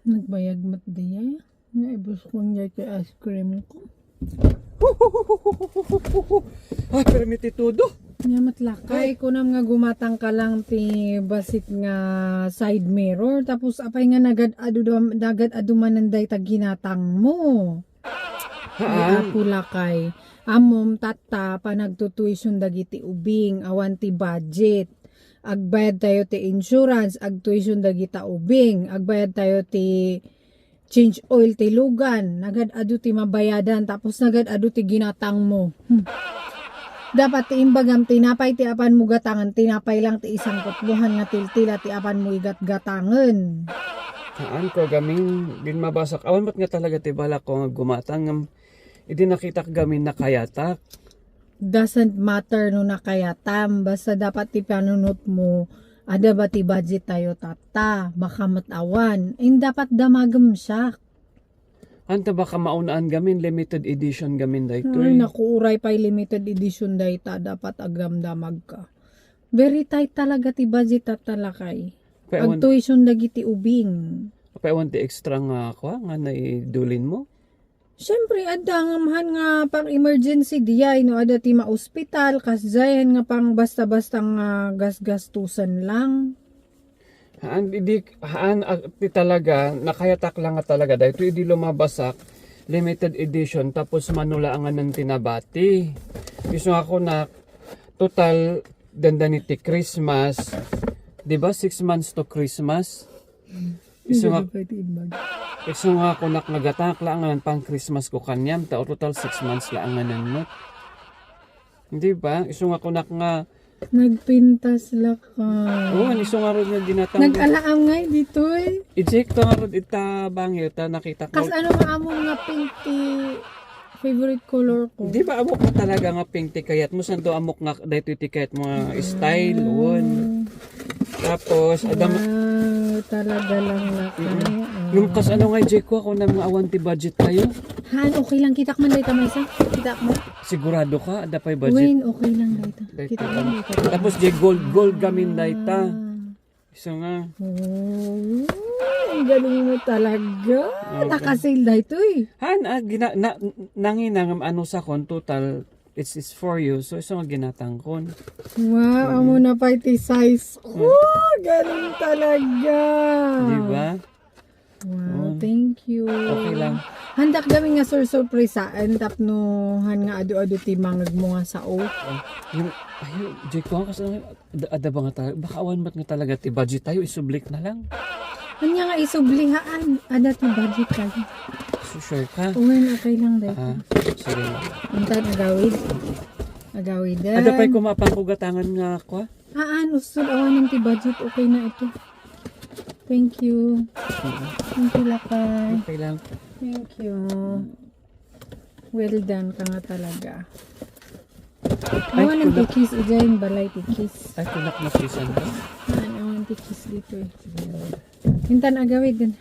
Nagbayag mat diya. Naibos ko niya kay ice cream ko. Ay, permiti todo. Nga matlakay ko nam nga gumatang ka lang ti basit nga side mirror. Tapos apay nga nagad adu mananday tag ginatang mo. Haan? Ako lakay. Amom tata pa nagtutuition dagiti ubing awan ti budget. Agbayad tayo ti insurance, agtuition dagita ubing, agbayad tayo ti change oil ti lugan, nagad adu ti mabayadan, tapos nagad adu ti ginatang mo. Dapat ti imbagam tinapay ti apan mo gatangan, tinapay lang ti isang kutluhan nga tiltila ti apan mo igat-gatangan. Haan ko gaming din mabasak. Awan ba't nga talaga ti bala ko nga gumatang. Hindi nakita gamin na kayatak. Doesn't matter no nakayatam, basta dapat ti panunot mo, ada ba ti budget tayo tata, baka matawan, dapat damagam siya. Anta baka maunaan gamin, limited edition gamin da ito. Ay, nakuuray pa'y limited edition dayta, dapat agramdamag ka. Very tight talaga ti budget at talakay. Paewan, Agtuition dagiti ubing. paewan ti extra nga ako nga naidulin mo. Siyempre, ada nga mahan nga pang emergency diya, no, ada ti ma-hospital, kasjayan nga pang basta-basta nga gas-gastusan lang. Haan ti talaga, nakayatak lang nga talaga. Dahil ito hindi lumabasak, limited edition, tapos manulaangan ng tinabati. Gusto ako na total dandaniti Christmas. Diba 6 months to Christmas? Gusto nga ako nakagatak lang ang pang Christmas ko kanyam. Total 6 months lang ang mo. Hindi ba? Gusto nga ako nga Nagpintas la ka. oo, iso nga rin yung dinatang. Nag-alaam nga dito eh. I-check to nga rin ita bangil ta nakita ko. Kas ano nga among nga pink ti favorite color ko. Di ba amok na talaga nga pink tikayat mo sando amok nga dahito tikayat mga style won. Tapos adam Wow, talaga lang lakay. nung kas ano nga Jeko ako na mga awanti budget kayo. Han, okay lang. Kitak man dayta may isa. Kitak mo. Sigurado ka ada pay budget. Wayne, okay lang dayta. Dayta Kitak lang. mo dayta. Tapos di gold gamin dayta. Iso nga. Oh, ang galing mo talaga. Nakasale dayto eh. Han nanginang ano sa kon total it's for you. So iso nga ginatangkon. Wow, amo na pa iti size ko. Galing talaga. Di ba? Wow, thank you. Okay lang. Handak kami nga surprise saan tapno han nga adu-adu ti mangag mo nga sao. Yung ayun, Jeko kasi ada ba nga talaga baka awan mat nga talaga ti budget tayo isublik na lang. Anya nga isublihaan ada ti budget ka. So sure ka? Uwan okay lang dahil. Sige. Untan agawid. Agawidan. Ada pa'y kumapang kugatangan nga ako. Usod awan ng ti budget okay na ito. Thank you. Thank you lakay. Okay lang. Thank you. Well done ka nga talaga. Ay, Awan ng kunak- tikis. Ijayin balay tikis. Ay, kunak na pisan ka. Awan tikis dito eh. Hintan agawid din.